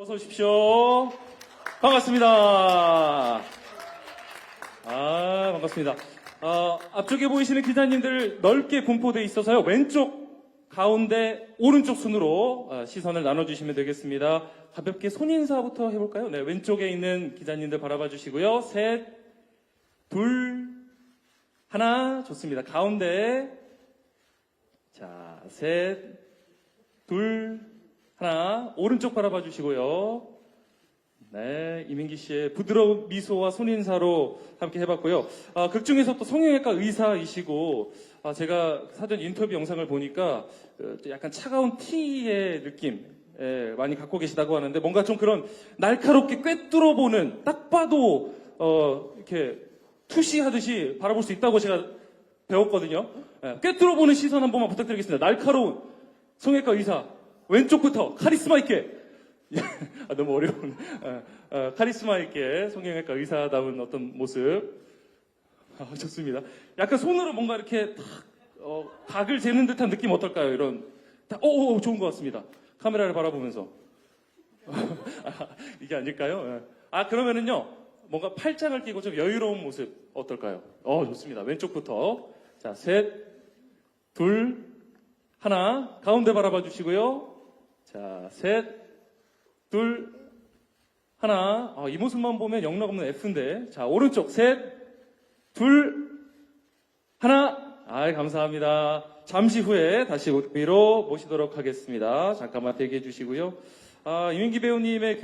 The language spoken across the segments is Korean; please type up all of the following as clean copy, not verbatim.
어서 오십시오. 반갑습니다. 반갑습니다. 앞쪽에 보이시는 기자님들 넓게 분포되어 있어서요. 왼쪽, 가운데, 오른쪽 순으로 시선을 나눠주시면 되겠습니다. 가볍게 손인사부터 해볼까요? 네, 왼쪽에 있는 기자님들 바라봐 주시고요. 셋, 둘, 하나, 좋습니다. 가운데, 자, 셋, 둘, 하나, 오른쪽 바라봐 주시고요. 네, 이민기 씨의 부드러운 미소와 손인사로 함께 해봤고요. 극 중에서 또 성형외과 의사이시고, 제가 사전 인터뷰 영상을 보니까 약간 차가운 티의 느낌 많이 갖고 계시다고 하는데, 뭔가 좀 그런 날카롭게 꿰뚫어보는, 딱 봐도 이렇게 투시하듯이 바라볼 수 있다고 제가 배웠거든요. 꿰뚫어보는 시선 한 번만 부탁드리겠습니다. 날카로운 성형외과 의사, 왼쪽부터 카리스마 있게. 너무 어려운. 카리스마 있게 성형외과 의사다운 어떤 모습. 좋습니다. 약간 손으로 뭔가 이렇게 딱, 각을 재는 듯한 느낌 어떨까요? 이런. 좋은 것 같습니다. 카메라를 바라보면서. 이게 아닐까요? 그러면은요, 뭔가 팔짱을 끼고 좀 여유로운 모습 어떨까요? 좋습니다. 왼쪽부터. 자, 셋, 둘, 하나. 가운데 바라봐 주시고요. 자, 셋, 둘, 하나. 이 모습만 보면 영락 없는 F인데. 자, 오른쪽. 셋, 둘, 하나. 감사합니다. 잠시 후에 다시 위로 모시도록 하겠습니다. 잠깐만 대기해 주시고요. 이민기 배우님의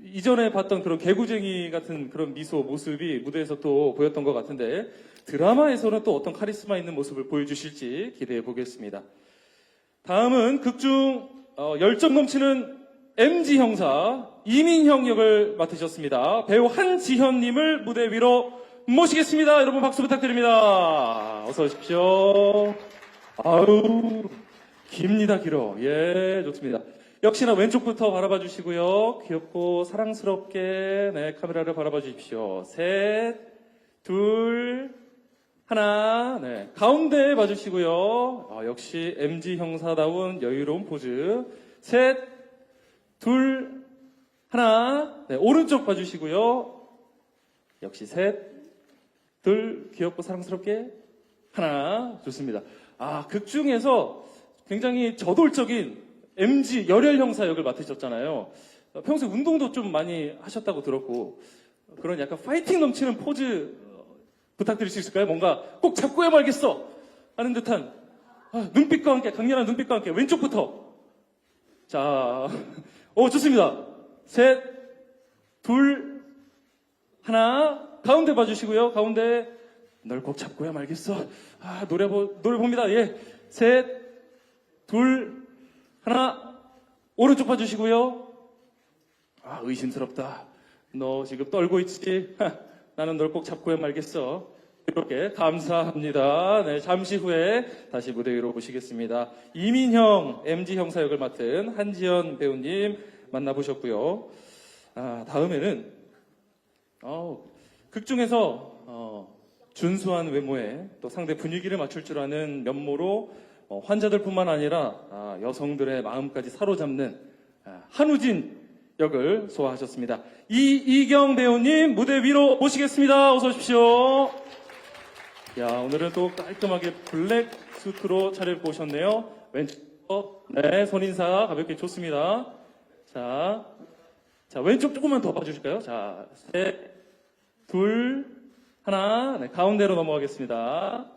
이전에 봤던 그런 개구쟁이 같은 그런 미소, 모습이 무대에서 또 보였던 것 같은데, 드라마에서는 또 어떤 카리스마 있는 모습을 보여주실지 기대해 보겠습니다. 다음은 극중 열정 넘치는 MG 형사 이민형 역을 맡으셨습니다. 배우 한지현님을 무대 위로 모시겠습니다. 여러분 박수 부탁드립니다. 어서 오십시오. 깁니다, 길어. 예, 좋습니다. 역시나 왼쪽부터 바라봐 주시고요. 귀엽고 사랑스럽게 카메라를 바라봐 주십시오. 셋, 둘, 하나. 네, 가운데 봐주시고요. 역시 MG 형사다운 여유로운 포즈. 셋, 둘, 하나. 네, 오른쪽 봐주시고요. 역시 셋, 둘, 귀엽고 사랑스럽게 하나. 좋습니다. 극 중에서 굉장히 저돌적인 MG 열혈 형사 역을 맡으셨잖아요. 평소에 운동도 좀 많이 하셨다고 들었고, 그런 약간 파이팅 넘치는 포즈 부탁드릴 수 있을까요? 뭔가 꼭 잡고야 말겠어 하는 듯한 눈빛과 함께, 강렬한 눈빛과 함께 왼쪽부터. 자, 좋습니다. 셋, 둘, 하나. 가운데 봐주시고요. 가운데. 널 꼭 잡고야 말겠어. 노래 봅니다. 예. 셋, 둘, 하나. 오른쪽 봐주시고요. 의심스럽다. 너 지금 떨고 있지? 나는 널 꼭 잡고야 말겠어. 이렇게 감사합니다. 네, 잠시 후에 다시 무대 위로 모시겠습니다. 이민형 MG 형사 역을 맡은 한지연 배우님 만나보셨고요. 다음에는 극 중에서 준수한 외모에 또 상대 분위기를 맞출 줄 아는 면모로 환자들뿐만 아니라 여성들의 마음까지 사로잡는 한우진 역을 소화하셨습니다. 이경 배우님 무대 위로 모시겠습니다. 어서 오십시오. 오늘은 또 깔끔하게 블랙 수트로 차려입고 오셨네요. 왼쪽, 네, 손인사 가볍게 좋습니다. 자, 왼쪽 조금만 더 봐주실까요? 자, 셋, 둘, 하나. 네, 가운데로 넘어가겠습니다.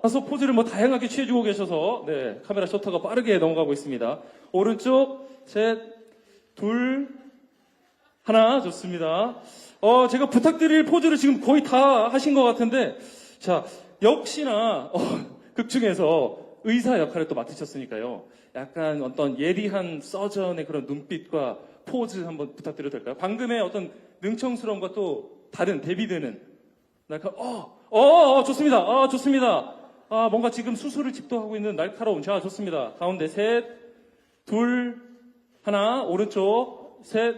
다소 포즈를 다양하게 취해주고 계셔서, 네, 카메라 셔터가 빠르게 넘어가고 있습니다. 오른쪽, 셋, 둘, 하나. 좋습니다. 제가 부탁드릴 포즈를 지금 거의 다 하신 것 같은데, 자, 역시나, 극 중에서 의사 역할을 또 맡으셨으니까요. 약간 어떤 예리한 서전의 그런 눈빛과 포즈 한번 부탁드려도 될까요? 방금의 어떤 능청스러움과 또 다른 대비되는, 좋습니다. 좋습니다. 뭔가 지금 수술을 집도하고 있는 날카로운, 자, 좋습니다. 가운데 셋, 둘, 하나. 오른쪽, 셋,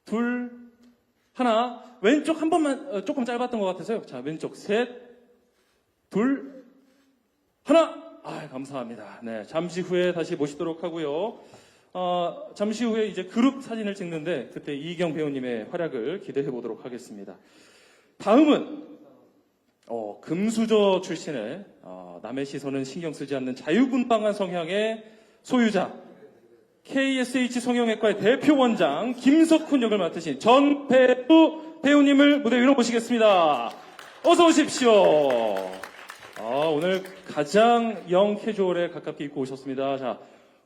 둘, 하나. 왼쪽 한 번만 조금 짧았던 것 같아서요. 자, 왼쪽 셋, 둘, 하나. 감사합니다. 네, 잠시 후에 다시 모시도록 하고요. 잠시 후에 이제 그룹 사진을 찍는데 그때 이희경 배우님의 활약을 기대해 보도록 하겠습니다. 다음은 금수저 출신의 남의 시선은 신경 쓰지 않는 자유분방한 성향의 소유자 KSH 성형외과의 대표 원장 김석훈 역을 맡으신 전배우 배우님을 무대 위로 모시겠습니다. 어서 오십시오. 오늘 가장 영 캐주얼에 가깝게 입고 오셨습니다. 자,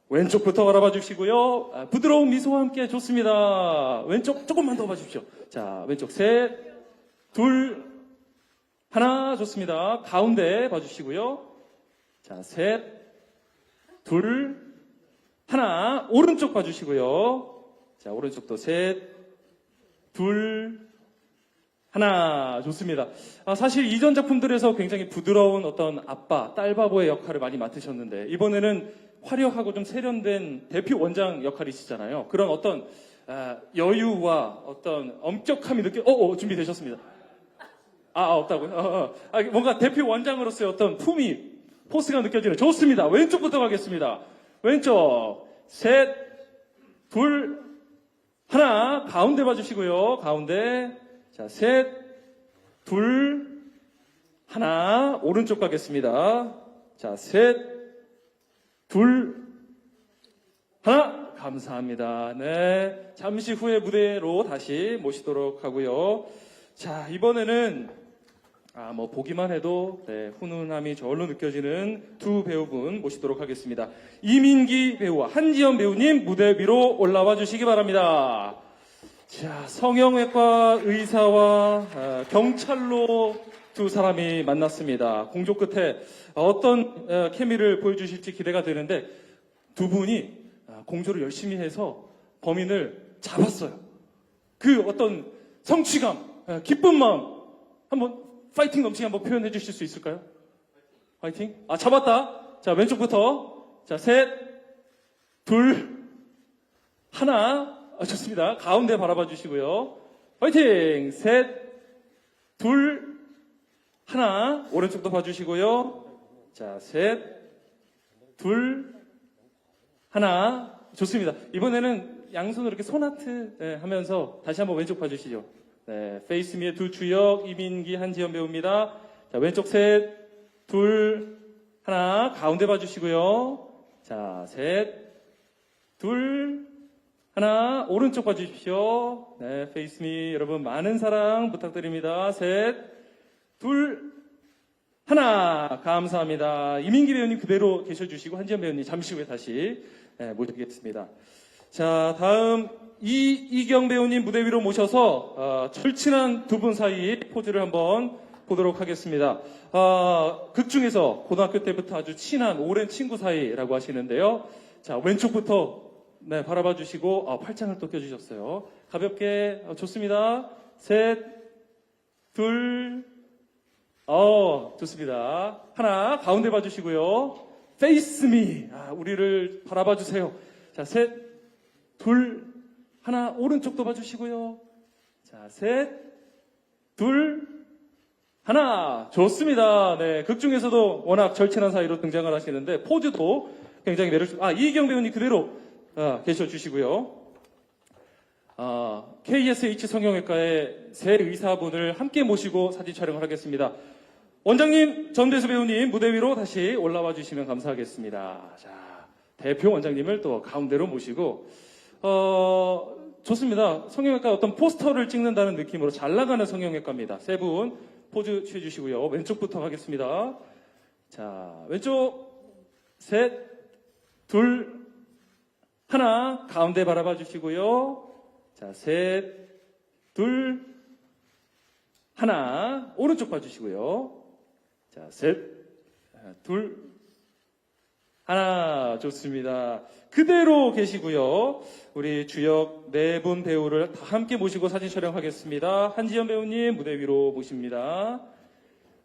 왼쪽부터 바라봐 주시고요. 부드러운 미소와 함께 좋습니다. 왼쪽 조금만 더 봐주십시오. 자, 왼쪽 셋, 둘, 하나 좋습니다. 가운데 봐주시고요. 자, 셋, 둘, 하나. 오른쪽 봐주시고요. 자, 오른쪽도 셋, 둘, 하나. 좋습니다. 사실 이전 작품들에서 굉장히 부드러운 어떤 아빠, 딸바보의 역할을 많이 맡으셨는데 이번에는 화려하고 좀 세련된 대표 원장 역할이시잖아요. 그런 어떤 여유와 어떤 엄격함이 준비되셨습니다. 없다고요? 뭔가 대표 원장으로서의 어떤 품위, 포스가 느껴지는 좋습니다. 왼쪽부터 가겠습니다. 왼쪽 셋, 둘, 하나. 가운데 봐주시고요. 가운데 자, 셋, 둘, 하나. 오른쪽 가겠습니다. 자, 셋, 둘, 하나. 감사합니다. 네, 잠시 후에 무대로 다시 모시도록 하고요. 자, 이번에는 보기만 해도 훈훈함이 저절로 느껴지는 두 배우분 모시도록 하겠습니다. 이민기 배우와 한지연 배우님 무대 위로 올라와 주시기 바랍니다. 자, 성형외과 의사와 경찰로 두 사람이 만났습니다. 공조 끝에 어떤 케미를 보여주실지 기대가 되는데 두 분이 공조를 열심히 해서 범인을 잡았어요. 그 어떤 성취감, 기쁜 마음 한번 파이팅 넘치게 한번 표현해 주실 수 있을까요? 파이팅? 잡았다. 자, 왼쪽부터. 자, 셋, 둘, 하나. 좋습니다. 가운데 바라봐 주시고요. 파이팅! 셋, 둘, 하나. 오른쪽도 봐주시고요. 자, 셋, 둘, 하나. 좋습니다. 이번에는 양손으로 이렇게 손하트 하면서 다시 한번 왼쪽 봐주시죠. 네, 페이스미의 두 주역 이민기 한지연 배우입니다. 자, 왼쪽 셋, 둘, 하나. 가운데 봐주시고요. 자, 셋, 둘, 하나. 오른쪽 봐주십시오. 네, 페이스미 여러분 많은 사랑 부탁드립니다. 셋, 둘, 하나. 감사합니다. 이민기 배우님 그대로 계셔주시고 한지연 배우님 잠시 후에 다시 모시겠습니다. 자, 다음 이경 배우님 무대 위로 모셔서 절친한 두 분 사이 포즈를 한번 보도록 하겠습니다. 극 중에서 고등학교 때부터 아주 친한 오랜 친구 사이라고 하시는데요. 자, 왼쪽부터 바라봐 주시고 팔짱을 또 껴주셨어요. 가볍게 좋습니다. 셋, 둘, 좋습니다. 하나. 가운데 봐주시고요. Face me. 우리를 바라봐 주세요. 자, 셋, 둘, 하나. 오른쪽도 봐주시고요. 자, 셋, 둘, 하나. 좋습니다. 네, 극 중에서도 워낙 절친한 사이로 등장을 하시는데 포즈도 굉장히 매력적. 이희경 배우님 그대로 계셔주시고요. KSH 성형외과의 세 의사분을 함께 모시고 사진 촬영을 하겠습니다. 원장님, 전대수 배우님 무대 위로 다시 올라와 주시면 감사하겠습니다. 자, 대표 원장님을 또 가운데로 모시고 좋습니다. 성형외과 어떤 포스터를 찍는다는 느낌으로 잘 나가는 성형외과입니다. 세 분 포즈 취해주시고요. 왼쪽부터 가겠습니다. 자, 왼쪽 셋, 둘, 하나. 가운데 바라봐 주시고요. 자, 셋, 둘, 하나. 오른쪽 봐주시고요. 자, 셋, 둘, 하나. 좋습니다. 그대로 계시고요. 우리 주역 네 분 배우를 다 함께 모시고 사진 촬영하겠습니다. 한지연 배우님 무대 위로 모십니다.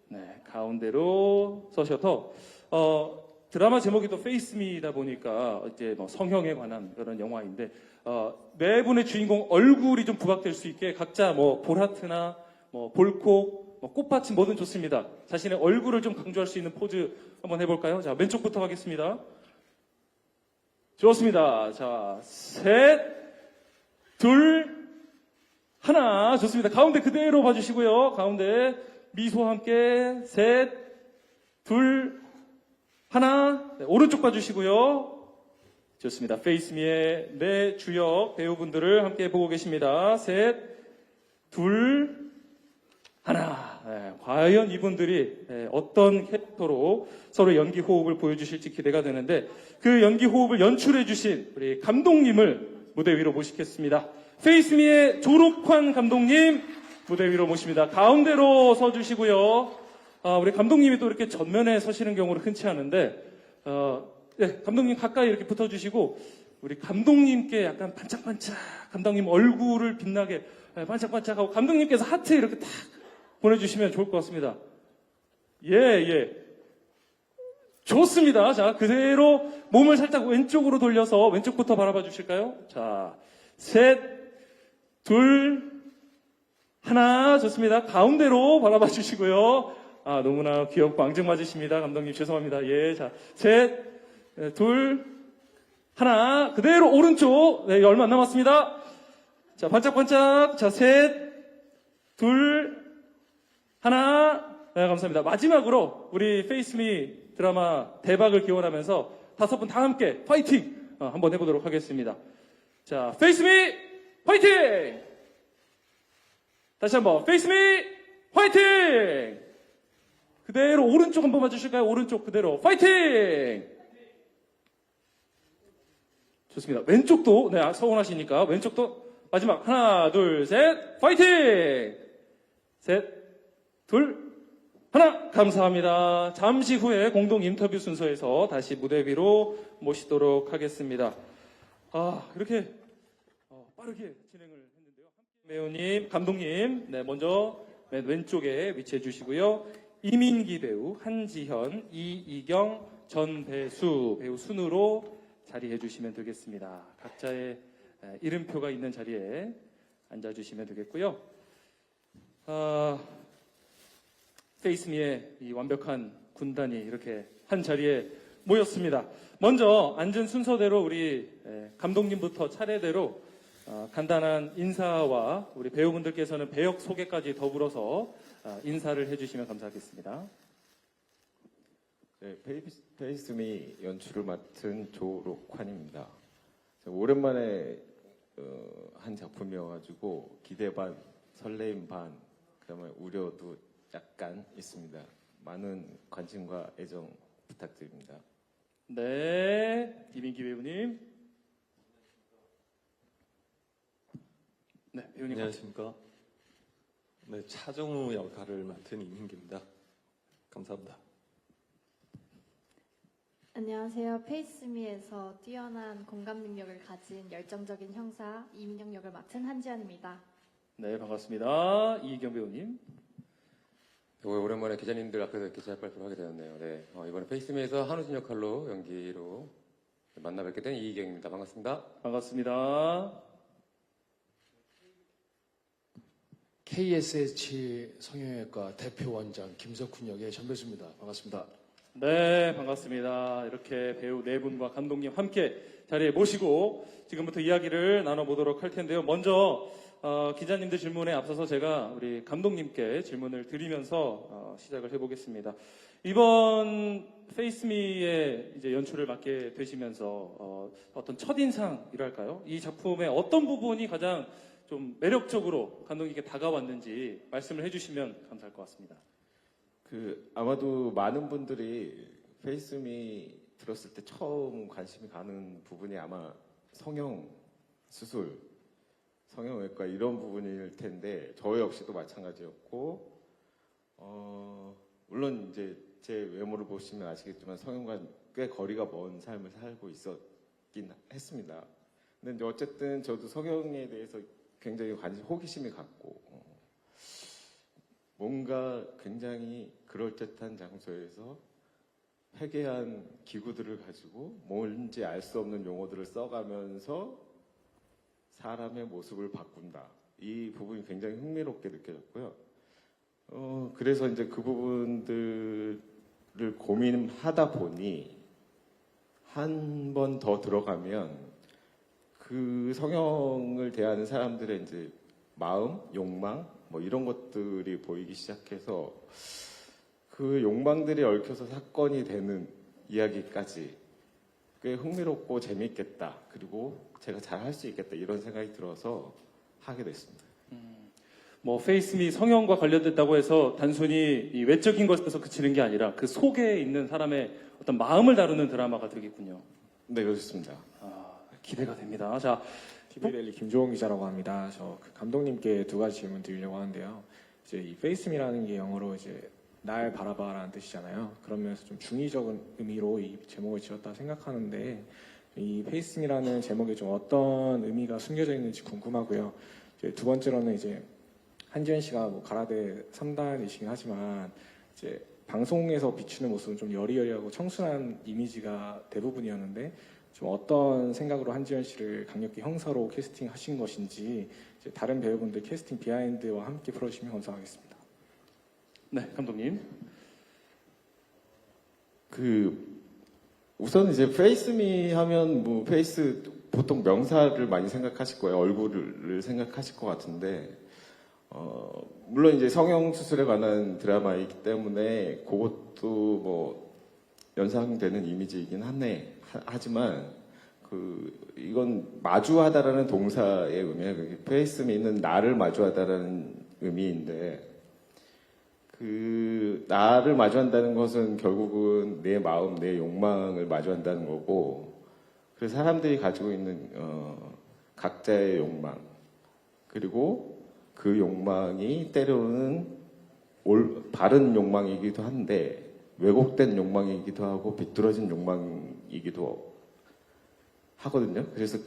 네, 가운데로 서셔서 드라마 제목이 또 페이스미다 보니까 이제 성형에 관한 그런 영화인데 네 분의 주인공 얼굴이 좀 부각될 수 있게 각자 볼하트나 볼콕, 꽃받침 뭐든 좋습니다. 자신의 얼굴을 좀 강조할 수 있는 포즈 한번 해볼까요? 자, 왼쪽부터 하겠습니다. 좋습니다. 자, 셋, 둘, 하나. 좋습니다. 가운데 그대로 봐주시고요. 가운데 미소와 함께 셋, 둘, 하나. 네, 오른쪽 봐주시고요. 좋습니다. 페이스미의 네 주역 배우분들을 함께 보고 계십니다. 셋, 둘, 하나. 네, 과연 이분들이 어떤 캐릭터로 서로 연기 호흡을 보여주실지 기대가 되는데 그 연기 호흡을 연출해주신 우리 감독님을 무대 위로 모시겠습니다. 페이스미의 조록환 감독님 무대 위로 모십니다. 가운데로 서주시고요. 우리 감독님이 또 이렇게 전면에 서시는 경우는 흔치 않은데 네, 감독님 가까이 이렇게 붙어주시고 우리 감독님께 약간 반짝반짝 감독님 얼굴을 빛나게 반짝반짝하고 감독님께서 하트 이렇게 탁 보내주시면 좋을 것 같습니다. 예. 좋습니다. 자, 그대로 몸을 살짝 왼쪽으로 돌려서 왼쪽부터 바라봐 주실까요? 자, 셋, 둘, 하나. 좋습니다. 가운데로 바라봐 주시고요. 너무나 귀엽고 앙증맞으십니다. 감독님 죄송합니다. 예, 자, 셋, 둘, 하나. 그대로 오른쪽. 네, 얼마 안 남았습니다. 자, 반짝반짝. 자, 셋, 둘, 하나. 네, 감사합니다. 마지막으로 우리 페이스미 드라마 대박을 기원하면서 5분 다 함께 파이팅 한번 해보도록 하겠습니다. 자, 페이스미 파이팅! 다시 한번 페이스미 파이팅! 그대로 오른쪽 한번 봐주실까요? 오른쪽 그대로 파이팅! 좋습니다. 왼쪽도 네, 서운하시니까 왼쪽도 마지막 하나 둘 셋 파이팅! 셋 둘 하나. 감사합니다. 잠시 후에 공동 인터뷰 순서에서 다시 무대 위로 모시도록 하겠습니다. 이렇게 빠르게 진행을 했는데요. 배우님, 감독님, 네, 먼저 맨 왼쪽에 위치해 주시고요. 이민기 배우, 한지현, 이이경, 전배수 배우 순으로 자리해 주시면 되겠습니다. 각자의 이름표가 있는 자리에 앉아 주시면 되겠고요. 페이스미의 이 완벽한 군단이 이렇게 한 자리에 모였습니다. 먼저 앉은 순서대로 우리 감독님부터 차례대로 간단한 인사와 우리 배우분들께서는 배역 소개까지 더불어서 인사를 해주시면 감사하겠습니다. 네, 페이스미 연출을 맡은 조록환입니다. 오랜만에 한 작품이어가지고 기대 반, 설레임 반, 그다음에 우려도 약간 있습니다. 많은 관심과 애정 부탁드립니다. 네, 이민기 배우님. 네, 배우님. 안녕하십니까. 네, 차정우 역할을 맡은 이민기입니다. 감사합니다. 안녕하세요. 페이스미에서 뛰어난 공감 능력을 가진 열정적인 형사 이민영 역을 맡은 한지연입니다. 네, 반갑습니다. 이희경 배우님. 오랜만에 기자님들 앞에서 이렇게 제작 발표를 하게 되었네요. 네, 이번에 페이스미에서 한우진 역할로 연기로 만나 뵙게 된 이희경입니다. 반갑습니다. 반갑습니다. KSH 성형외과 대표 원장 김석훈 역의 전배수입니다. 반갑습니다. 네, 반갑습니다. 이렇게 배우 네 분과 감독님 함께 자리에 모시고 지금부터 이야기를 나눠보도록 할 텐데요. 먼저 기자님들 질문에 앞서서 제가 우리 감독님께 질문을 드리면서 시작을 해보겠습니다. 이번 페이스미의 이제 연출을 맡게 되시면서 어떤 첫인상이랄까요? 이 작품의 어떤 부분이 가장 좀 매력적으로 감독님께 다가왔는지 말씀을 해주시면 감사할 것 같습니다. 아마도 많은 분들이 페이스미 들었을 때 처음 관심이 가는 부분이 아마 성형 수술, 성형외과 이런 부분일 텐데 저 역시도 마찬가지였고 물론 이제 제 외모를 보시면 아시겠지만 성형과 꽤 거리가 먼 삶을 살고 있었긴 했습니다. 근데 이제 어쨌든 저도 성형에 대해서 굉장히 호기심이 갔고 뭔가 굉장히 그럴듯한 장소에서 회개한 기구들을 가지고 뭔지 알 수 없는 용어들을 써가면서 사람의 모습을 바꾼다. 이 부분이 굉장히 흥미롭게 느껴졌고요. 그래서 이제 그 부분들을 고민하다 보니 한 번 더 들어가면 그 성형을 대하는 사람들의 이제 마음, 욕망 뭐 이런 것들이 보이기 시작해서 그 욕망들이 얽혀서 사건이 되는 이야기까지 꽤 흥미롭고 재미있겠다. 그리고 제가 잘 할 수 있겠다. 이런 생각이 들어서 하게 됐습니다. 뭐 페이스미 성형과 관련됐다고 해서 단순히 이 외적인 것에서 그치는 게 아니라 그 속에 있는 사람의 어떤 마음을 다루는 드라마가 되겠군요. 네, 그렇습니다. 기대가 됩니다. 자, TV데일리 김종훈 기자라고 합니다. 저그 감독님께 두 가지 질문 드리려고 하는데요. 이제 이 페이스미라는 게 영어로 이제 날 바라봐라는 뜻이잖아요. 그러면서 좀 중의적인 의미로 이 제목을 지었다 생각하는데 이 페이스미라는 제목에 좀 어떤 의미가 숨겨져 있는지 궁금하고요. 이제 두 번째로는 이제 한지연 씨가 뭐 가라데 3단이시긴 하지만 이제 방송에서 비추는 모습은 좀 여리여리하고 청순한 이미지가 대부분이었는데 좀 어떤 생각으로 한지연 씨를 강력히 형사로 캐스팅하신 것인지 이제 다른 배우분들 캐스팅 비하인드와 함께 풀어주시면 감사하겠습니다. 네, 감독님. 우선 이제 페이스미 하면 뭐 페이스 보통 명사를 많이 생각하실 거예요. 얼굴을 생각하실 것 같은데 물론 이제 성형 수술에 관한 드라마이기 때문에 그것도 뭐 연상되는 이미지이긴 하지만 이건 마주하다라는 동사의 의미예요. 페이스미는 나를 마주하다라는 의미인데 나를 마주한다는 것은 결국은 내 마음, 내 욕망을 마주한다는 거고, 그래서 사람들이 가지고 있는 각자의 욕망, 그리고 그 욕망이 때로는 바른 욕망이기도 한데 왜곡된 욕망이기도 하고 비뚤어진 욕망이기도 하거든요. 그래서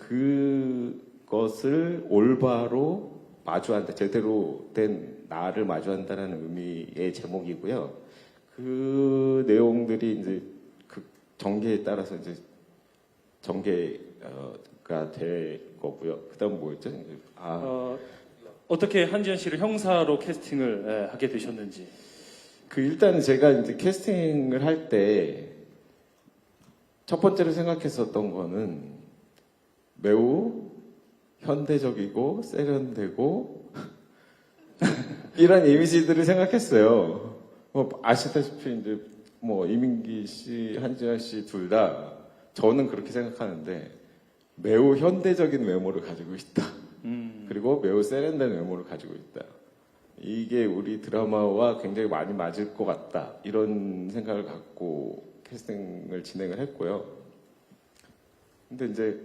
그것을 올바로 마주한다, 제대로 된 나를 마주한다라는 의미의 제목이고요. 그 내용들이 이제 그 전개에 따라서 이제 전개가 될 거고요. 그다음 뭐였죠? 어떻게 한지연 씨를 형사로 캐스팅을 하게 되셨는지. 일단 제가 이제 캐스팅을 할 때 첫 번째로 생각했었던 거는 매우 현대적이고 세련되고 이런 이미지들을 생각했어요. 뭐 아시다시피 이제 뭐 이민기 씨, 한지연 씨 둘 다 저는 그렇게 생각하는데 매우 현대적인 외모를 가지고 있다. 그리고 매우 세련된 외모를 가지고 있다. 이게 우리 드라마와 굉장히 많이 맞을 것 같다. 이런 생각을 갖고 캐스팅을 진행을 했고요. 근데 이제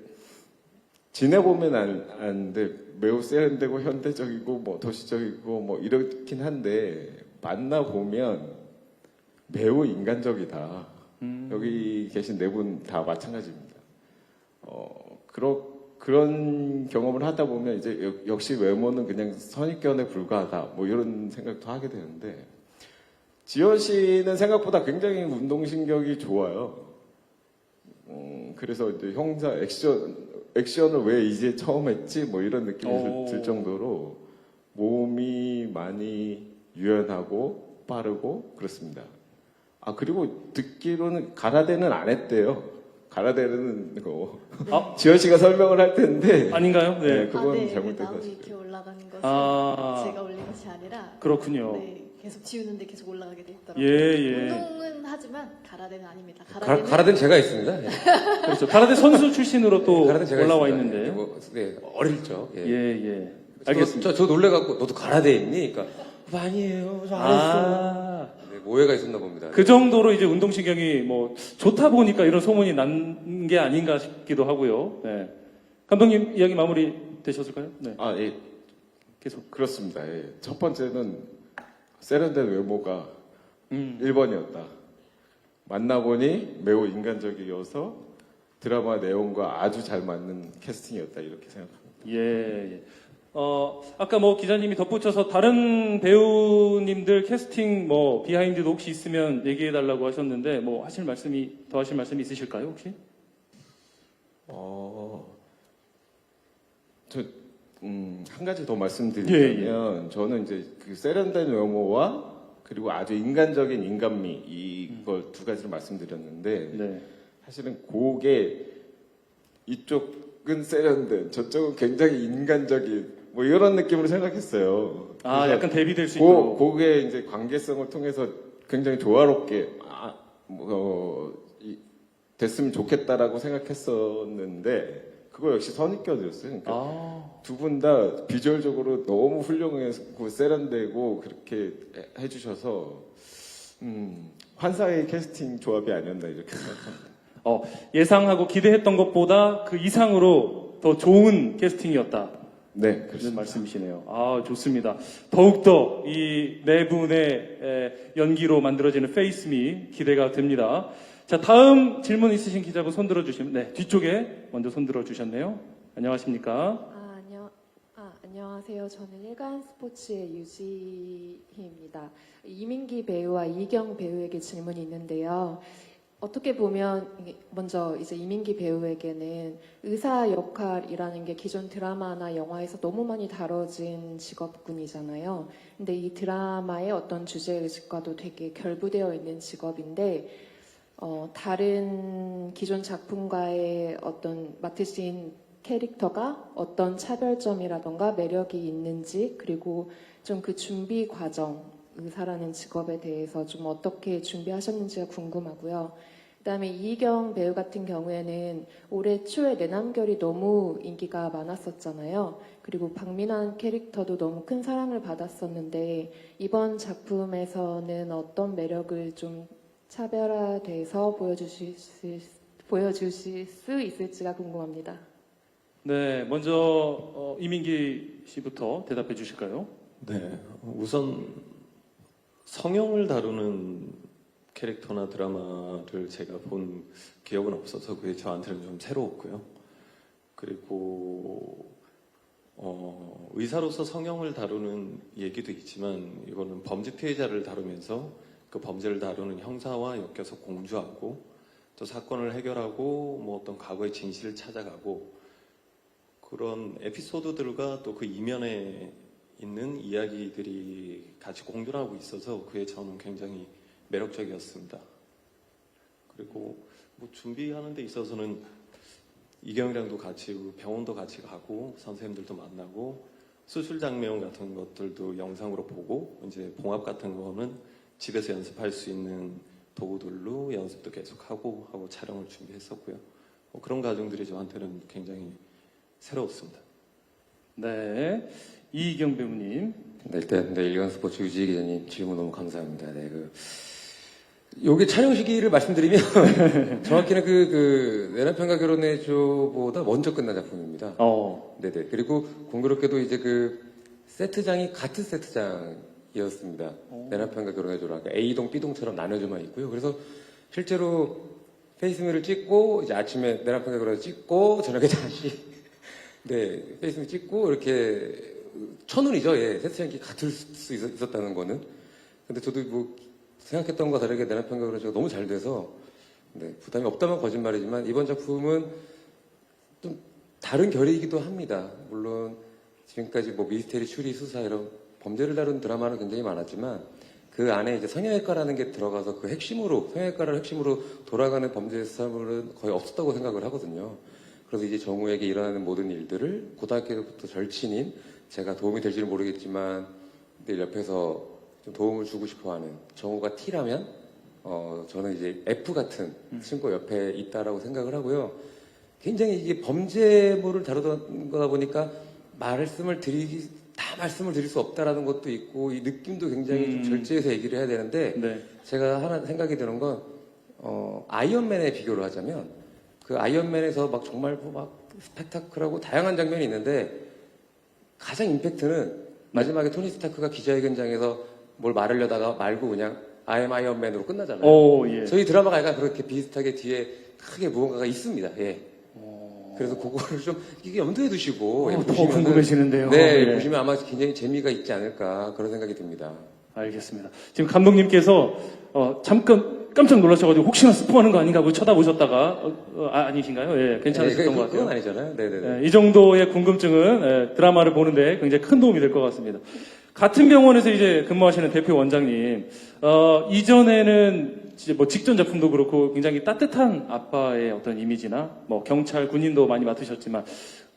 지내보면 아는데 매우 세련되고 현대적이고 뭐 도시적이고 뭐 이렇긴 한데 만나보면 매우 인간적이다. 여기 계신 네 분 다 마찬가지입니다. 그런 경험을 하다 보면 이제 역시 외모는 그냥 선입견에 불과하다. 뭐 이런 생각도 하게 되는데 지연 씨는 생각보다 굉장히 운동신경이 좋아요. 그래서 이제 형사 액션을 왜 이제 처음 했지? 뭐 이런 느낌이 들 정도로 몸이 많이 유연하고 빠르고 그렇습니다. 그리고 듣기로는 가라데는 안 했대요. 가라데는 지연 씨가 설명을 할 텐데 아닌가요? 네. 그건 네, 잘못된 나무 사실이에요. 이렇게 올라가는 것은 아. 제가 올린 것이 아니라 그렇군요. 네, 계속 지우는데 계속 올라가게 돼 있더라고요. 예. 운동은 하지만 가라데는 아닙니다. 가라데는 제가 있습니다. 예. 그렇죠. 가라데 선수 출신으로 또 가라데는 제가 올라와 있습니다. 있는데. 네, 어릴 적. 예. 예. 알겠습니다. 저 놀래갖고 너도 가라데 있니? 그러니까 아니에요. 저 안 했어. 네, 오해가 있었나 봅니다. 그 정도로 이제 운동신경이 뭐 좋다 보니까 이런 소문이 난 게 아닌가 싶기도 하고요. 네. 감독님 이야기 마무리 되셨을까요? 네. 예. 계속. 그렇습니다. 예. 첫 번째는 세련된 외모가 1번이었다. 만나보니 매우 인간적이어서 드라마 내용과 아주 잘 맞는 캐스팅이었다. 이렇게 생각합니다. 예. 아까 뭐 기자님이 덧붙여서 다른 배우님들 캐스팅 뭐 비하인드도 혹시 있으면 얘기해 달라고 하셨는데 뭐 더 하실 말씀이 있으실까요, 혹시? 한 가지 더 말씀드리면 저는 이제 그 세련된 외모와 그리고 아주 인간적인 인간미 이걸 두 가지를 말씀드렸는데 네. 사실은 그게 이쪽은 세련된, 저쪽은 굉장히 인간적인 뭐 이런 느낌으로 생각했어요. 아, 그래서 약간 대비될 수 있도록. 그게 이제 관계성을 통해서 굉장히 조화롭게 됐으면 좋겠다라고 생각했었는데 그거 역시 선입견이었어요. 그러니까 아, 두 분 다 비주얼적으로 너무 훌륭하고 세련되고 그렇게 해주셔서 환사의 캐스팅 조합이 아니었나 이렇게 생각합니다. 예상하고 기대했던 것보다 그 이상으로 더 좋은 캐스팅이었다. 네, 그런 그렇습니다. 말씀이시네요. 아, 좋습니다. 더욱더 이 네 분의 연기로 만들어지는 페이스미 기대가 됩니다. 자, 다음 질문 있으신 기자분 손 들어주시면, 네, 뒤쪽에 먼저 손 들어주셨네요. 안녕하십니까? 안녕하세요. 저는 일간 스포츠의 유지희입니다. 이민기 배우와 이경 배우에게 질문이 있는데요. 어떻게 보면 먼저 이제 이민기 배우에게는 의사 역할이라는 게 기존 드라마나 영화에서 너무 많이 다뤄진 직업군이잖아요. 근데 이 드라마의 어떤 주제 의식과도 되게 결부되어 있는 직업인데 다른 기존 작품과의 어떤 맡으신 캐릭터가 어떤 차별점이라던가 매력이 있는지 그리고 좀 그 준비 과정 의사라는 직업에 대해서 좀 어떻게 준비하셨는지가 궁금하고요. 그다음에 이희경 배우 같은 경우에는 올해 초에 내남결이 너무 인기가 많았었잖아요. 그리고 박민환 캐릭터도 너무 큰 사랑을 받았었는데 이번 작품에서는 어떤 매력을 좀 차별화돼서 보여주실 수 있을지가 궁금합니다. 네, 먼저 이민기 씨부터 대답해 주실까요? 네, 우선 성형을 다루는 캐릭터나 드라마를 제가 본 기억은 없어서 그게 저한테는 좀 새로웠고요. 그리고 의사로서 성형을 다루는 얘기도 있지만 이거는 범죄 피해자를 다루면서 그 범죄를 다루는 형사와 엮여서 공주하고 또 사건을 해결하고 뭐 어떤 과거의 진실을 찾아가고 그런 에피소드들과 또 그 이면에 있는 이야기들이 같이 공존하고 있어서 그게 저는 굉장히 매력적이었습니다. 그리고 뭐 준비하는 데 있어서는 이경이랑도 같이 병원도 같이 가고 선생님들도 만나고 수술 장면 같은 것들도 영상으로 보고 이제 봉합 같은 거는 집에서 연습할 수 있는 도구들로 연습도 계속하고 하고 촬영을 준비했었고요. 뭐 그런 과정들이 저한테는 굉장히 새로웠습니다. 네, 이희경 배우님. 네, 일단 일간 스포츠 유지 기자님 질문 너무 감사합니다. 네, 요게 촬영 시기를 말씀드리면 정확히는 내 남편과 결혼해줘보다 먼저 끝난 작품입니다. 네네. 그리고 공교롭게도 이제 세트장이 같은 세트장이었습니다. 내 남편과 결혼해줘라. 그러니까 A동, B동처럼 나눠져만 있고요. 그래서 실제로 페이스미를 찍고 이제 아침에 내 남편과 결혼해서 찍고 저녁에 다시 네 페이스미 찍고 이렇게 천운이죠. 예, 세트장이 같을 수 있었다는 거는. 근데 저도 뭐 생각했던 것과 다르게 내 남편과 결혼해서 너무 잘 돼서 네, 부담이 없다면 거짓말이지만 이번 작품은 좀 다른 결이기도 합니다. 물론 지금까지 뭐 미스테리, 추리, 수사 이런 범죄를 다룬 드라마는 굉장히 많았지만 그 안에 이제 성형외과라는 게 들어가서 그 핵심으로 성형외과를 핵심으로 돌아가는 범죄 수사물은 거의 없었다고 생각을 하거든요. 그래서 이제 정우에게 일어나는 모든 일들을 고등학교 때부터 절친인 제가 도움이 될지는 모르겠지만 늘 옆에서 좀 도움을 주고 싶어하는 정우가 T라면 저는 이제 F 같은 친구 옆에 있다라고 생각을 하고요. 굉장히 이게 범죄물을 다루다 보니까 말씀을 드릴 수 없다라는 것도 있고 이 느낌도 굉장히 좀 절제해서 얘기를 해야 되는데 네. 제가 하나 생각이 드는 건 아이언맨에 비교를 하자면 그 아이언맨에서 막 정말 막 스펙타클하고 다양한 장면이 있는데 가장 임팩트는 마지막에 토니 스타크가 기자회견장에서 뭘 말하려다가 말고 그냥 I am 아이언맨으로 끝나잖아요. 예. 저희 드라마가 약간 그렇게 비슷하게 뒤에 크게 무언가가 있습니다. 예. 그래서 그거를 좀 이게 염두에 두시고 더 보시면은 궁금해지는데요. 네, 예. 보시면 아마 굉장히 재미가 있지 않을까 그런 생각이 듭니다. 알겠습니다. 지금 감독님께서 잠깐 깜짝 놀라셔가지고 혹시나 스포하는 거 아닌가 하고 쳐다보셨다가 아니신가요? 예, 괜찮으셨던 것 같아요. 그건 아니잖아요. 네네네. 이 정도의 궁금증은 드라마를 보는데 굉장히 큰 도움이 될 것 같습니다. 같은 병원에서 이제 근무하시는 대표 원장님, 이전에는 이제 뭐 직전 작품도 그렇고 굉장히 따뜻한 아빠의 어떤 이미지나 뭐 경찰, 군인도 많이 맡으셨지만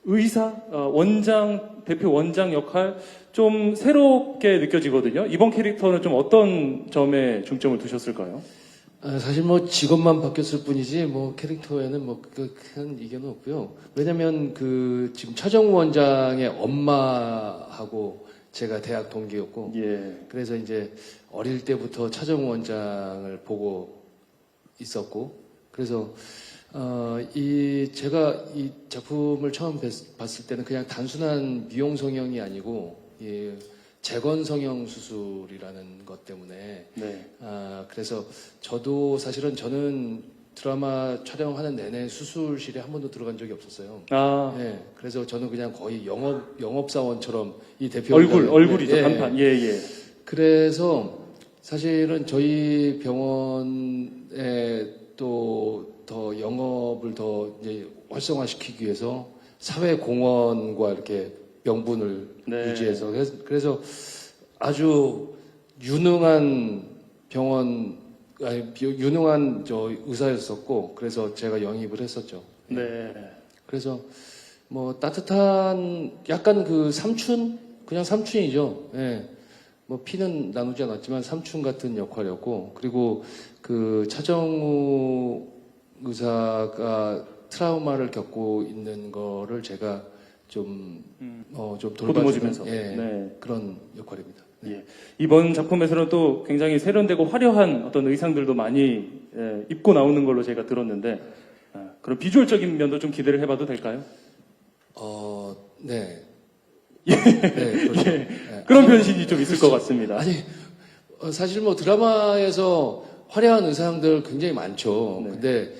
의사, 원장, 대표 원장 역할 좀 새롭게 느껴지거든요. 이번 캐릭터는 좀 어떤 점에 중점을 두셨을까요? 사실 뭐 직업만 바뀌었을 뿐이지 뭐 캐릭터에는 뭐 큰 이견은 없고요. 왜냐면 그 지금 차정우 원장의 엄마하고 제가 대학 동기였고 예. 그래서 이제 어릴 때부터 차정우 원장을 보고 있었고 그래서 제가 이 작품을 처음 봤을 때는 그냥 단순한 미용 성형이 아니고 재건 성형 수술이라는 것 때문에 네. 그래서 저도 사실은 저는 드라마 촬영하는 내내 수술실에 한 번도 들어간 적이 없었어요. 아, 네, 그래서 저는 그냥 거의 영업사원처럼 이 대표 얼굴이죠, 네, 간판. 예, 예. 그래서 사실은 저희 병원에 또 더 영업을 더 이제 활성화시키기 위해서 사회공헌과 이렇게 명분을 네. 유지해서 그래서 아주 유능한 유능한 저 의사였었고 그래서 제가 영입을 했었죠. 네. 그래서 뭐 따뜻한 약간 그 삼촌 그냥 삼촌이죠. 예. 뭐 피는 나누지 않았지만 삼촌 같은 역할이었고 그리고 그 차정우 의사가 트라우마를 겪고 있는 거를 제가 좀 보듬어주면서. 예, 네. 그런 역할입니다. 네. 예. 이번 작품에서는 또 굉장히 세련되고 화려한 어떤 의상들도 많이 입고 나오는 걸로 제가 들었는데 그런 비주얼적인 면도 좀 기대를 해봐도 될까요? 네. 네, 그렇죠. 네. 그런 변신이 좀 있을 것 같습니다. 아니, 사실 뭐 드라마에서 화려한 의상들 굉장히 많죠. 네. 근데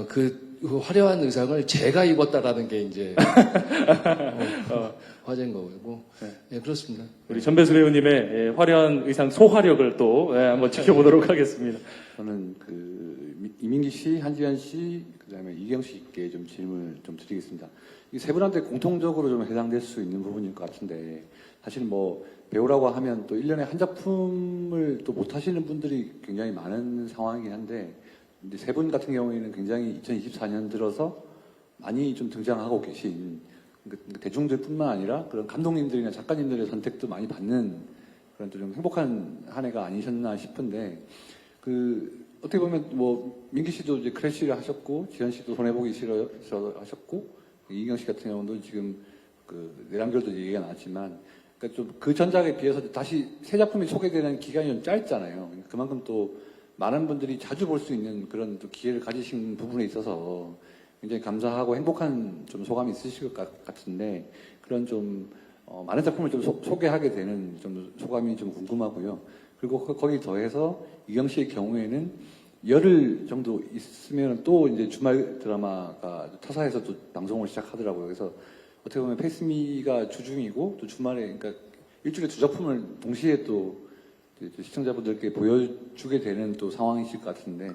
그 화려한 의상을 제가 입었다라는 게 이제 화제인 거고. 네, 그렇습니다. 우리 전배수 배우님의 화려한 의상 소화력을 또 한번 지켜보도록 하겠습니다. 저는 이민기 씨, 한지현 씨, 그다음에 이경 씨께 좀 질문을 좀 드리겠습니다. 이 세 분한테 공통적으로 좀 해당될 수 있는 부분일 것 같은데 사실 뭐 배우라고 하면 또 1년에 한 작품을 또 못 하시는 분들이 굉장히 많은 상황이긴 한데 세 분 같은 경우에는 굉장히 2024년 들어서 많이 좀 등장하고 계신 대중들뿐만 아니라 그런 감독님들이나 작가님들의 선택도 많이 받는 그런 좀 행복한 한 해가 아니셨나 싶은데 어떻게 보면 뭐 민기 씨도 이제 크래쉬를 하셨고 지현 씨도 손해보기 싫어서 하셨고 이경 씨 같은 경우도 지금 내란결도 얘기가 나왔지만 그러니까 좀 그 전작에 비해서 다시 새 작품이 소개되는 기간이 좀 짧잖아요. 그만큼 또 많은 분들이 자주 볼 수 있는 그런 또 기회를 가지신 부분에 있어서 굉장히 감사하고 행복한 좀 소감이 있으실 것 같은데 그런 좀 많은 작품을 좀 소개하게 되는 좀 소감이 좀 궁금하고요. 그리고 거기 더해서 이경 씨의 경우에는 열흘 정도 있으면 또 이제 주말 드라마가 타사에서 또 방송을 시작하더라고요. 그래서 어떻게 보면 페이스미가 주중이고 또 주말에 그러니까 일주일에 두 작품을 동시에 또 시청자분들께 보여주게 되는 또 상황이실 것 같은데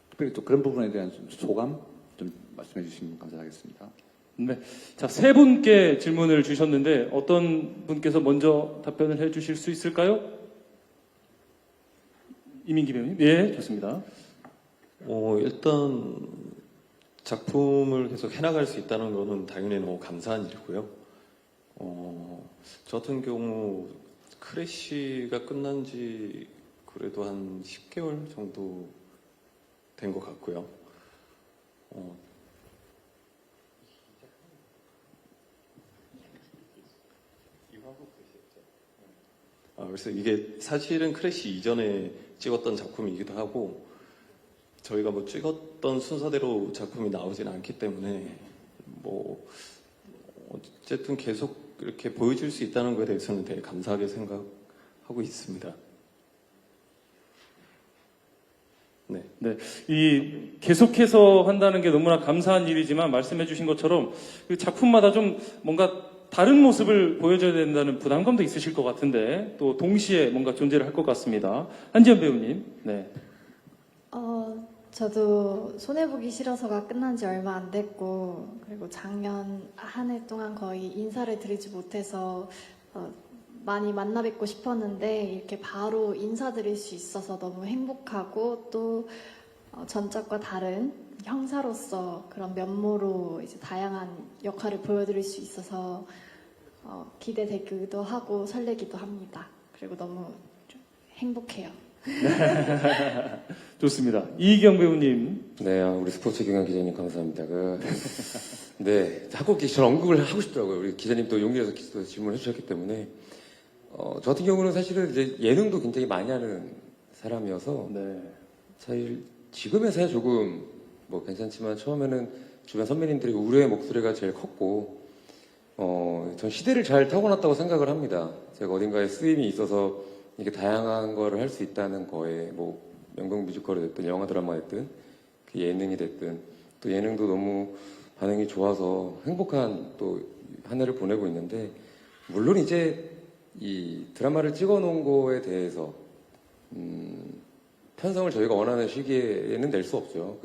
특별히 또 그런 부분에 대한 좀 소감 좀 말씀해 주시면 감사하겠습니다. 네. 자, 세 분께 질문을 주셨는데 어떤 분께서 먼저 답변을 해 주실 수 있을까요? 이민기 배우님? 예, 좋습니다. 일단 작품을 계속 해나갈 수 있다는 것은 당연히 너무 감사한 일이고요. 저 같은 경우 크래쉬가 끝난 지 그래도 한 10개월 정도 된 것 같고요. 그래서 이게 사실은 크래쉬 이전에 찍었던 작품이기도 하고 저희가 뭐 찍었던 순서대로 작품이 나오지는 않기 때문에 뭐 어쨌든 계속 이렇게 보여줄 수 있다는 것에 대해서는 되게 감사하게 생각하고 있습니다. 네. 네. 이 계속해서 한다는 게 너무나 감사한 일이지만 말씀해 주신 것처럼 그 작품마다 좀 뭔가 다른 모습을 보여줘야 된다는 부담감도 있으실 것 같은데 또 동시에 뭔가 존재를 할 것 같습니다. 한지연 배우님. 네. 저도 손해보기 싫어서가 끝난 지 얼마 안 됐고 그리고 작년 한 해 동안 거의 인사를 드리지 못해서 많이 만나 뵙고 싶었는데 이렇게 바로 인사드릴 수 있어서 너무 행복하고 또 전작과 다른 형사로서 그런 면모로 이제 다양한 역할을 보여드릴 수 있어서 기대되기도 하고 설레기도 합니다. 그리고 너무 좀 행복해요. 좋습니다. 이희경 배우님. 네, 우리 스포츠 경영 기자님 감사합니다. 네, 자꾸 저는 언급을 하고 싶더라고요. 우리 기자님 또 용기 내서 질문을 해주셨기 때문에. 저 같은 경우는 사실은 이제 예능도 굉장히 많이 하는 사람이어서, 네. 사실 지금에서야 조금 뭐 괜찮지만 처음에는 주변 선배님들의 우려의 목소리가 제일 컸고, 전 시대를 잘 타고났다고 생각을 합니다. 제가 어딘가에 쓰임이 있어서 이렇게 다양한 거를 할 수 있다는 거에 뭐 연극 뮤지컬이 됐든 영화 드라마 됐든 그 예능이 됐든 또 예능도 너무 반응이 좋아서 행복한 또 한 해를 보내고 있는데, 물론 이제 이 드라마를 찍어 놓은 거에 대해서 편성을 저희가 원하는 시기에는 낼 수 없죠.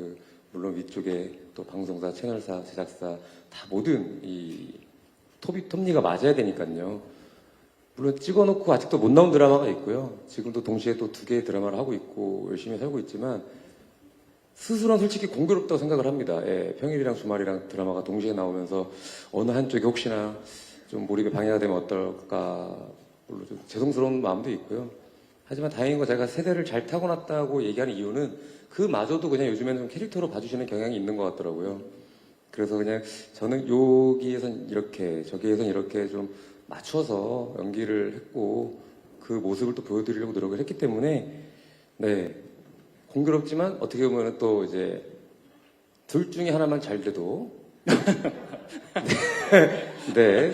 물론 위쪽에 또 방송사, 채널사, 제작사 다 모든 이 톱니가 맞아야 되니까요. 물론 찍어놓고 아직도 못 나온 드라마가 있고요. 지금도 동시에 또 2개의 드라마를 하고 있고 열심히 살고 있지만 스스로는 솔직히 공교롭다고 생각을 합니다. 예, 평일이랑 주말이랑 드라마가 동시에 나오면서 어느 한쪽이 혹시나 좀 몰입에 방해가 되면 어떨까, 물론 좀 죄송스러운 마음도 있고요. 하지만 다행인 건 제가 세대를 잘 타고났다고 얘기하는 이유는 그마저도 그냥 요즘에는 좀 캐릭터로 봐주시는 경향이 있는 것 같더라고요. 그래서 그냥 저는 여기에선 이렇게 저기에선 이렇게 좀 맞춰서 연기를 했고 그 모습을 또 보여드리려고 노력을 했기 때문에 네, 공교롭지만 어떻게 보면 또 이제 둘 중에 하나만 잘 돼도 네,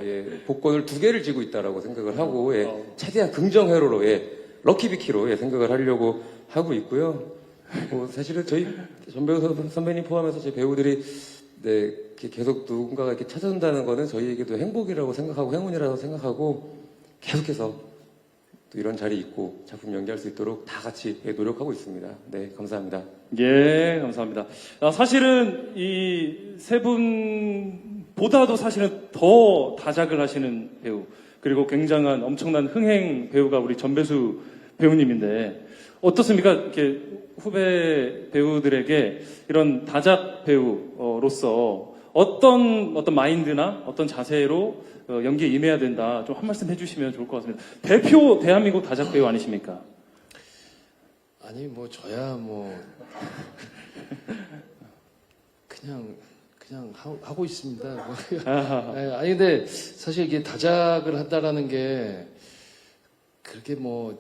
예, 복권을 2개를 쥐고 있다라고 생각을 하고 예, 최대한 긍정 회로로 예, 럭키비키로 예, 생각을 하려고 하고 있고요. 사실은 저희 전배우 선배님 포함해서 제 배우들이 네, 이렇게 계속 누군가가 이렇게 찾아준다는 거는 저희에게도 행복이라고 생각하고 행운이라고 생각하고 계속해서 또 이런 자리 있고 작품 연기할 수 있도록 다 같이 노력하고 있습니다. 네, 감사합니다. 예, 감사합니다. 사실은 이 세 분보다도 사실은 더 다작을 하시는 배우, 그리고 굉장한 엄청난 흥행 배우가 우리 전배수 배우님인데 어떻습니까? 이렇게 후배 배우들에게 이런 다작 배우로서 어떤 마인드나 어떤 자세로 연기에 임해야 된다, 좀 한 말씀 해주시면 좋을 것 같습니다. 대표 대한민국 다작 배우 아니십니까? 아니 뭐 저야 뭐 그냥 하고 있습니다. 뭐. 아니 근데 사실 이게 다작을 한다라는 게 그렇게 뭐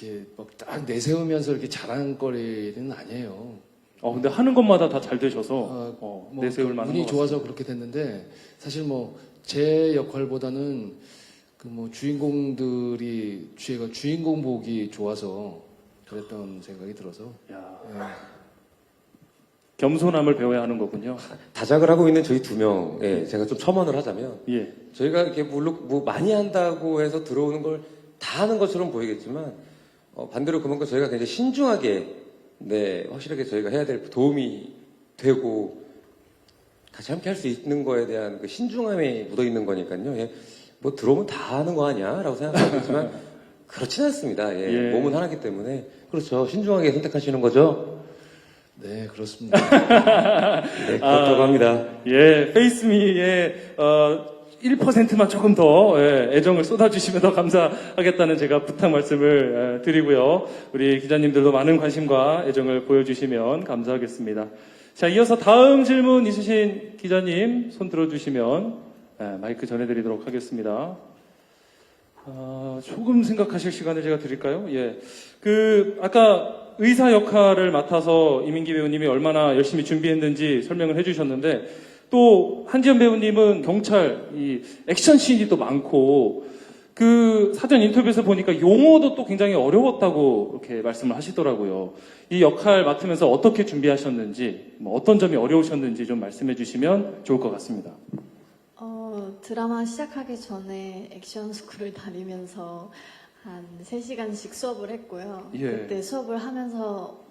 이렇게 딱 내세우면서 이렇게 자랑거리는 아니에요. 근데 하는 것마다 다 잘 되셔서 뭐 내세울 만한 운이 것 좋아서 같습니다. 그렇게 됐는데 사실 뭐 제 역할보다는 그 뭐 주인공들이 주인공 보기 좋아서 그랬던 생각이 들어서. 야, 예. 겸손함을 배워야 하는 거군요. 다작을 하고 있는 저희 2명, 예, 제가 좀 첨언을 하자면 예. 저희가 이렇게 물론 뭐 많이 한다고 해서 들어오는 걸 다 하는 것처럼 보이겠지만 반대로 그만큼 저희가 굉장히 신중하게 네, 확실하게 저희가 해야 될 도움이 되고 같이 함께 할 수 있는 거에 대한 그 신중함이 묻어 있는 거니까요. 예, 뭐 들어오면 다 하는 거 아니야라고 생각하겠지만 그렇진 않습니다. 예, 예. 몸은 하나이기 때문에 그렇죠. 신중하게 선택하시는 거죠. 네, 그렇습니다. 네, 그렇다고 합니다. 예, 페이스미의 1%만 조금 더 애정을 쏟아주시면 더 감사하겠다는 제가 부탁 말씀을 드리고요. 우리 기자님들도 많은 관심과 애정을 보여주시면 감사하겠습니다. 자, 이어서 다음 질문 있으신 기자님 손 들어주시면 마이크 전해드리도록 하겠습니다. 조금 생각하실 시간을 제가 드릴까요? 예, 아까 의사 역할을 맡아서 이민기 배우님이 얼마나 열심히 준비했는지 설명을 해주셨는데 또 한지연 배우님은 경찰 이 액션 씬이 또 많고 그 사전 인터뷰에서 보니까 용어도 또 굉장히 어려웠다고 이렇게 말씀을 하시더라고요. 이 역할 맡으면서 어떻게 준비하셨는지, 뭐 어떤 점이 어려우셨는지 좀 말씀해 주시면 좋을 것 같습니다. 드라마 시작하기 전에 액션 스쿨을 다니면서 한 3시간씩 수업을 했고요. 예. 그때 수업을 하면서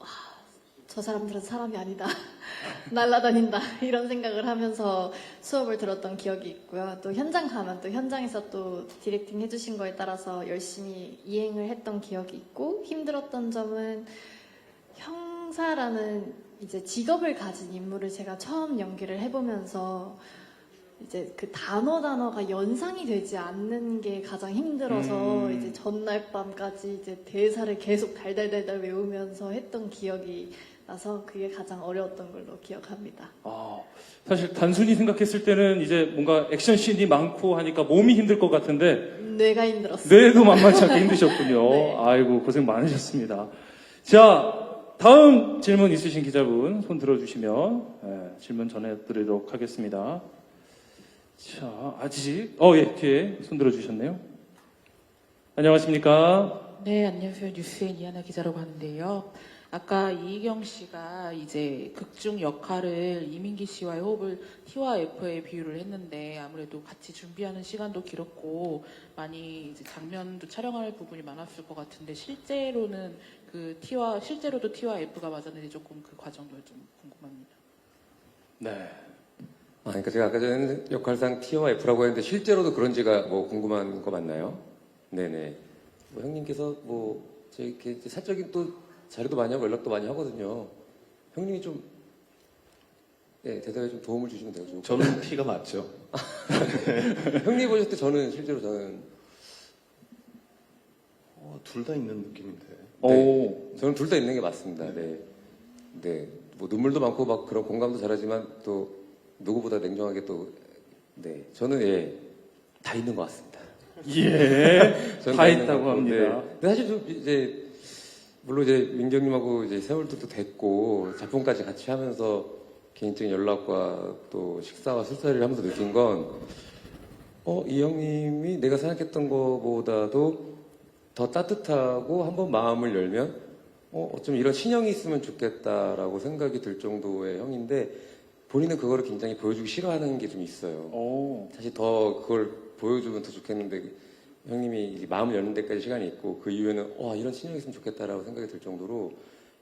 저 사람들은 사람이 아니다. 날아다닌다. 이런 생각을 하면서 수업을 들었던 기억이 있고요. 또 현장 가면 또 현장에서 또 디렉팅 해주신 거에 따라서 열심히 이행을 했던 기억이 있고, 힘들었던 점은 형사라는 이제 직업을 가진 인물을 제가 처음 연기를 해보면서 이제 그 단어가 연상이 되지 않는 게 가장 힘들어서 이제 전날 밤까지 이제 대사를 계속 달달달달 외우면서 했던 기억이 나서 그게 가장 어려웠던 걸로 기억합니다. 사실 단순히 생각했을 때는 이제 뭔가 액션씬이 많고 하니까 몸이 힘들 것 같은데 뇌가 힘들었어요. 뇌도 만만치 않게 힘드셨군요. 네. 아이고, 고생 많으셨습니다. 자, 다음 질문 있으신 기자분 손 들어주시면 질문 전해드리도록 하겠습니다. 자, 예, 뒤에 손 들어주셨네요. 안녕하십니까? 네, 안녕하세요. 뉴스의 이하나 기자라고 하는데요. 아까 이희경 씨가 이제 극중 역할을 이민기 씨와의 호흡을 T와 F에 비유를 했는데 아무래도 같이 준비하는 시간도 길었고 많이 이제 장면도 촬영할 부분이 많았을 것 같은데 실제로도 T와 F가 맞았는지 조금 그 과정도 좀 궁금합니다. 네. 그러니까 제가 아까 전에 역할상 T와 F라고 했는데 실제로도 그런지가 뭐 궁금한 거 맞나요? 네네. 뭐 형님께서 제 이렇게 사적인 또 자료도 많이 하고 연락도 많이 하거든요. 형님이 좀 대답에 좀 도움을 주시면 되고 좀. 저는 T가 맞죠. 형님 보셨을 때 실제로 저는 둘 다 있는 느낌인데. 저는 둘 다 있는 게 맞습니다. 네. 뭐 눈물도 많고 막 그런 공감도 잘하지만 또 누구보다 냉정하게 저는 다 있는 것 같습니다. 예. 저는 다 있는 있다고 것 같고, 합니다. 네. 근데 사실 좀 물론 민경님하고 세월도 됐고 작품까지 같이 하면서 개인적인 연락과 또 식사와 술자리를 하면서 느낀 건 이 형님이 내가 생각했던 것보다도 더 따뜻하고 한번 마음을 열면 어쩌면 이런 신형이 있으면 좋겠다라고 생각이 들 정도의 형인데 본인은 그거를 굉장히 보여주기 싫어하는 게 좀 있어요. 사실 더 그걸 보여주면 더 좋겠는데 형님이 마음을 여는 데까지 시간이 있고 그 이후에는 이런 친형이 있으면 좋겠다라고 생각이 들 정도로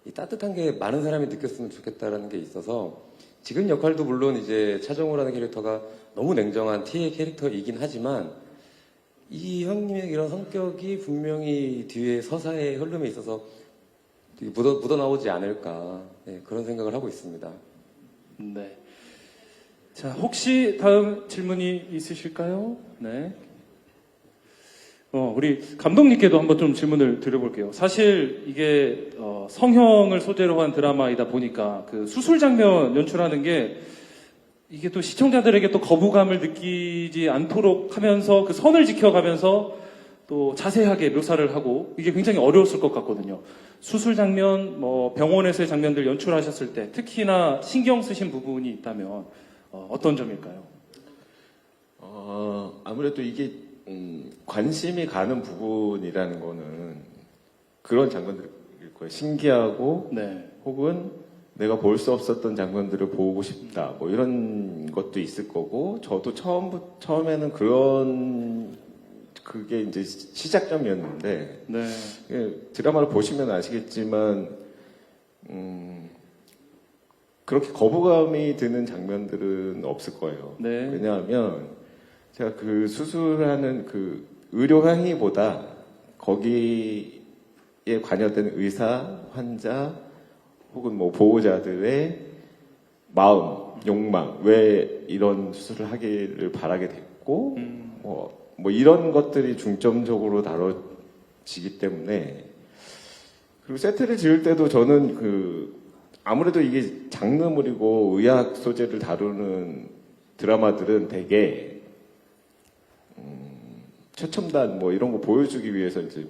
이 따뜻한 게 많은 사람이 느꼈으면 좋겠다라는 게 있어서 지금 역할도 물론 이제 차정우라는 캐릭터가 너무 냉정한 T의 캐릭터이긴 하지만 이 형님의 이런 성격이 분명히 뒤에 서사의 흐름에 있어서 묻어나오지 않을까 그런 생각을 하고 있습니다. 네. 자, 혹시 다음 질문이 있으실까요? 네. 우리 감독님께도 한번 좀 질문을 드려볼게요. 사실 이게 성형을 소재로 한 드라마이다 보니까 그 수술 장면 연출하는 게 이게 또 시청자들에게 또 거부감을 느끼지 않도록 하면서 그 선을 지켜가면서 또 자세하게 묘사를 하고 이게 굉장히 어려웠을 것 같거든요. 수술 장면, 병원에서의 장면들 연출하셨을 때 특히나 신경 쓰신 부분이 있다면 어떤 점일까요? 아무래도 이게 관심이 가는 부분이라는 거는 그런 장면들일 거예요. 신기하고 혹은 내가 볼 수 없었던 장면들을 보고 싶다. 뭐 이런 것도 있을 거고 저도 처음에는 그게 이제 시작점이었는데 드라마를 보시면 아시겠지만 그렇게 거부감이 드는 장면들은 없을 거예요. 왜냐하면 제가 그 수술하는 그 의료 행위보다 거기에 관여된 의사, 환자 혹은 뭐 보호자들의 마음, 욕망, 왜 이런 수술을 하기를 바라게 됐고 뭐 이런 것들이 중점적으로 다뤄지기 때문에 그리고 세트를 지을 때도 저는 아무래도 이게 장르물이고 의학 소재를 다루는 드라마들은 되게 최첨단 뭐 이런 거 보여주기 위해서 이제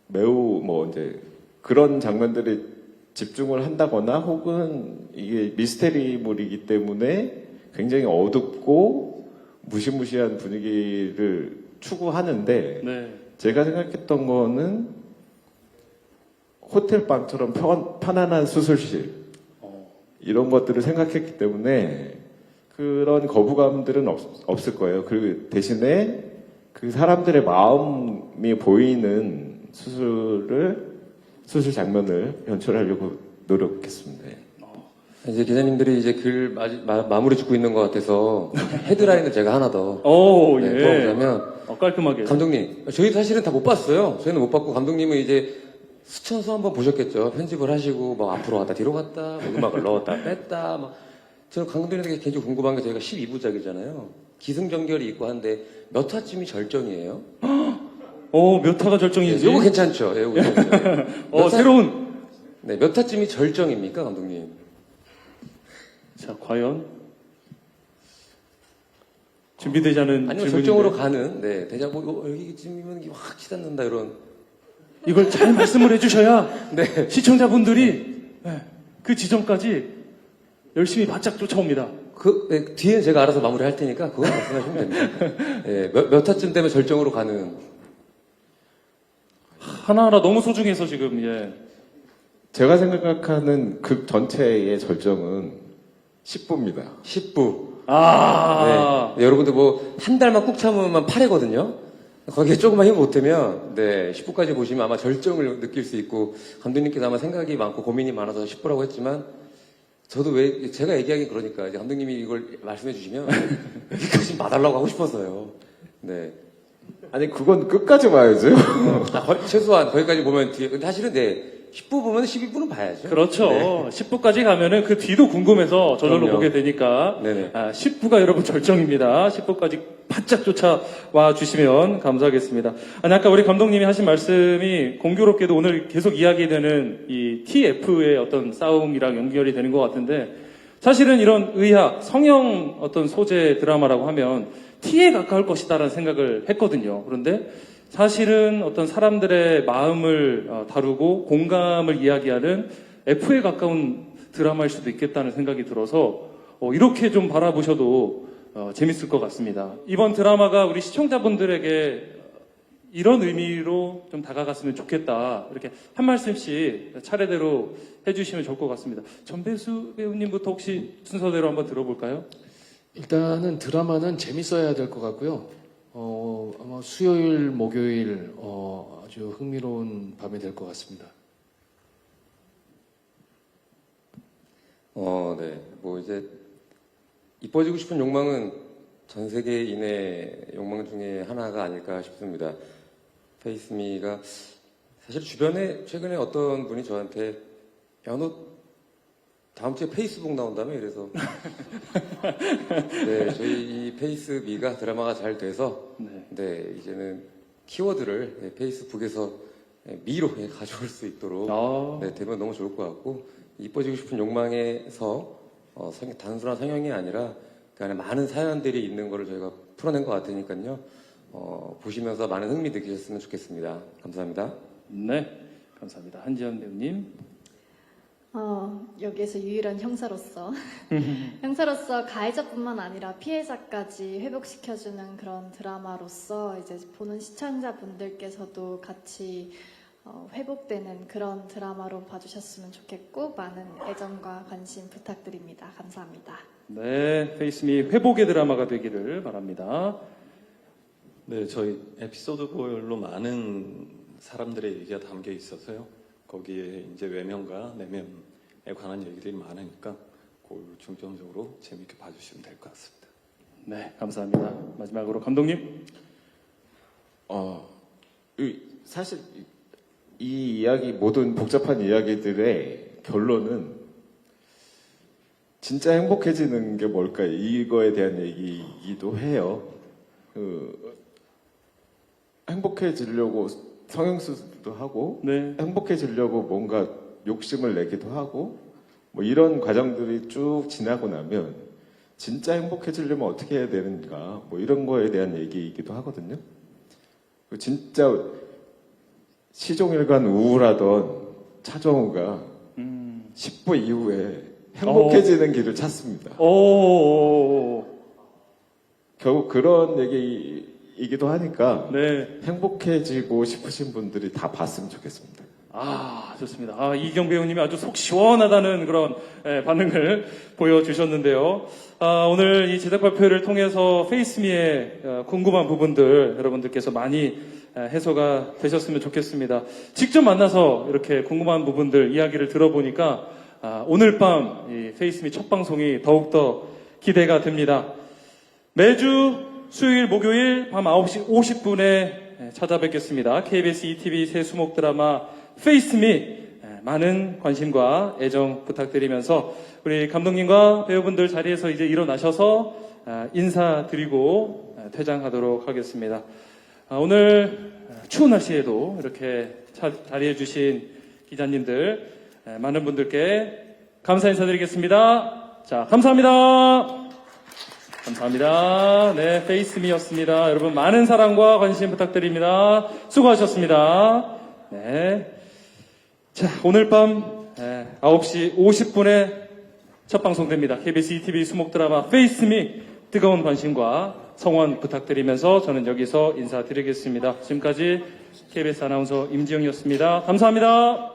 매우 이제 그런 장면들에 집중을 한다거나 혹은 이게 미스테리물이기 때문에 굉장히 어둡고 무시무시한 분위기를 추구하는데 제가 생각했던 거는 호텔방처럼 편안한 수술실 이런 것들을 생각했기 때문에 그런 거부감들은 없을 거예요. 그리고 대신에 그 사람들의 마음이 보이는 수술을 수술 장면을 연출하려고 노력했습니다. 예. 이제 기자님들이 이제 글 마무리 짓고 있는 것 같아서 헤드라인을 제가 하나 더 오, 네, 예. 풀어보자면 깔끔하게. 감독님, 저희 사실은 다 못 봤어요. 저희는 못 봤고 감독님은 이제 스쳐서 한번 보셨겠죠. 편집을 하시고 막 앞으로 갔다 뒤로 갔다, 뭐 음악을 넣었다 뺐다. 막 저는 감독님한테 개인적으로 궁금한 게 저희가 12부작이잖아요. 기승전결이 있고 한데 몇 화쯤이 절정이에요? 몇 화가 절정인지. 요거 괜찮죠? 예, 요거 괜찮죠? 새로운. 네, 몇 화쯤이 절정입니까, 감독님? 자, 과연 준비되지 않은 아니면 질문인데 절정으로 가는, 네, 대자보 여기쯤이면 확 치닫는다 이런. 이걸 잘 말씀을 해주셔야 네. 시청자분들이 그 지점까지 열심히 바짝 쫓아옵니다. 네, 뒤엔 제가 알아서 마무리할 테니까 그건 말씀하시면 됩니다. 네, 몇 화쯤 되면 절정으로 가는. 하나하나 너무 소중해서 지금 예. 제가 생각하는 극 전체의 절정은 10부입니다. 10부. 아, 네, 여러분들 뭐 한 달만 꾹 참으면 8회거든요. 거기에 조금만 힘 못하면 네 10부까지 보시면 아마 절정을 느낄 수 있고 감독님께서 아마 생각이 많고 고민이 많아서 10부라고 했지만 저도 왜 제가 얘기하기 그러니까 이제 감독님이 이걸 말씀해 주시면 여기까지 봐달라고 하고 싶어서요. 네. 아니 그건 끝까지 봐야죠. 최소한 거기까지 보면 뒤에 근데 사실은 네 10부 보면 12부는 봐야죠. 그렇죠. 네. 10부까지 가면은 그 뒤도 궁금해서 저절로 그럼요. 보게 되니까 네네. 10부가 여러분 절정입니다. 10부까지 바짝 쫓아와 주시면 감사하겠습니다. 아니, 아까 우리 감독님이 하신 말씀이 공교롭게도 오늘 계속 이야기되는 이 TF의 어떤 싸움이랑 연결이 되는 것 같은데 사실은 이런 의학, 성형 어떤 소재 드라마라고 하면 T에 가까울 것이다라는 생각을 했거든요. 그런데 사실은 어떤 사람들의 마음을 다루고 공감을 이야기하는 F에 가까운 드라마일 수도 있겠다는 생각이 들어서 이렇게 좀 바라보셔도 재밌을 것 같습니다. 이번 드라마가 우리 시청자분들에게 이런 의미로 좀 다가갔으면 좋겠다. 이렇게 한 말씀씩 차례대로 해주시면 좋을 것 같습니다. 전배수 배우님부터 혹시 순서대로 한번 들어볼까요? 일단은 드라마는 재밌어야 될 것 같고요. 아마 수요일, 목요일 아주 흥미로운 밤이 될 것 같습니다. 네. 뭐 이제 이뻐지고 싶은 욕망은 전 세계인의 욕망 중에 하나가 아닐까 싶습니다. 페이스미가 사실 주변에 최근에 어떤 분이 저한테 야, 너 다음 주에 페이스북 나온다며 이래서 네, 저희 이 페이스미가 드라마가 잘 돼서 네, 이제는 키워드를 네, 페이스북에서 미로 가져올 수 있도록 네, 되면 너무 좋을 것 같고 이뻐지고 싶은 욕망에서 단순한 성형이 아니라 그 안에 많은 사연들이 있는 거를 저희가 풀어낸 것 같으니까요. 보시면서 많은 흥미 느끼셨으면 좋겠습니다. 감사합니다. 네, 감사합니다. 한지연 배우님. 여기에서 유일한 형사로서 가해자뿐만 아니라 피해자까지 회복시켜주는 그런 드라마로서 이제 보는 시청자분들께서도 같이 회복되는 그런 드라마로 봐주셨으면 좋겠고 많은 애정과 관심 부탁드립니다. 감사합니다. 네, 페이스미 회복의 드라마가 되기를 바랍니다. 네, 저희 에피소드별로 많은 사람들의 얘기가 담겨 있어서요. 거기에 이제 외면과 내면에 관한 얘기들이 많으니까 그걸 중점적으로 재밌게 봐주시면 될 것 같습니다. 네, 감사합니다. 마지막으로 감독님. 사실 이 이야기 모든 복잡한 이야기들의 결론은 진짜 행복해지는 게 뭘까 이거에 대한 얘기이기도 해요. 행복해지려고 성형수술도 하고 네. 행복해지려고 뭔가 욕심을 내기도 하고 뭐 이런 과정들이 쭉 지나고 나면 진짜 행복해지려면 어떻게 해야 되는가 뭐 이런 거에 대한 얘기이기도 하거든요. 진짜 시종일관 우울하던 차정우가 10부 이후에 행복해지는 길을 찾습니다. 결국 그런 얘기이기도 하니까 네. 행복해지고 싶으신 분들이 다 봤으면 좋겠습니다. 좋습니다. 이경 배우님이 아주 속 시원하다는 그런 반응을 보여주셨는데요. 오늘 이 제작 발표를 통해서 페이스미의 궁금한 부분들 여러분들께서 많이 해소가 되셨으면 좋겠습니다. 직접 만나서 이렇게 궁금한 부분들 이야기를 들어보니까 오늘 밤 이 페이스미 첫 방송이 더욱더 기대가 됩니다. 매주 수요일, 목요일 밤 9시 50분에 찾아뵙겠습니다. KBS ETV 새 수목 드라마 페이스미 많은 관심과 애정 부탁드리면서 우리 감독님과 배우분들 자리에서 이제 일어나셔서 인사드리고 퇴장하도록 하겠습니다. 오늘 추운 날씨에도 이렇게 자리해 주신 기자님들 많은 분들께 감사 인사드리겠습니다. 자, 감사합니다. 감사합니다. 네, 페이스미였습니다. 여러분 많은 사랑과 관심 부탁드립니다. 수고하셨습니다. 네. 자, 오늘 밤 9시 50분에 첫 방송됩니다. KBS ETV 수목 드라마 페이스미 뜨거운 관심과 성원 부탁드리면서 저는 여기서 인사드리겠습니다. 지금까지 KBS 아나운서 임지영이었습니다. 감사합니다.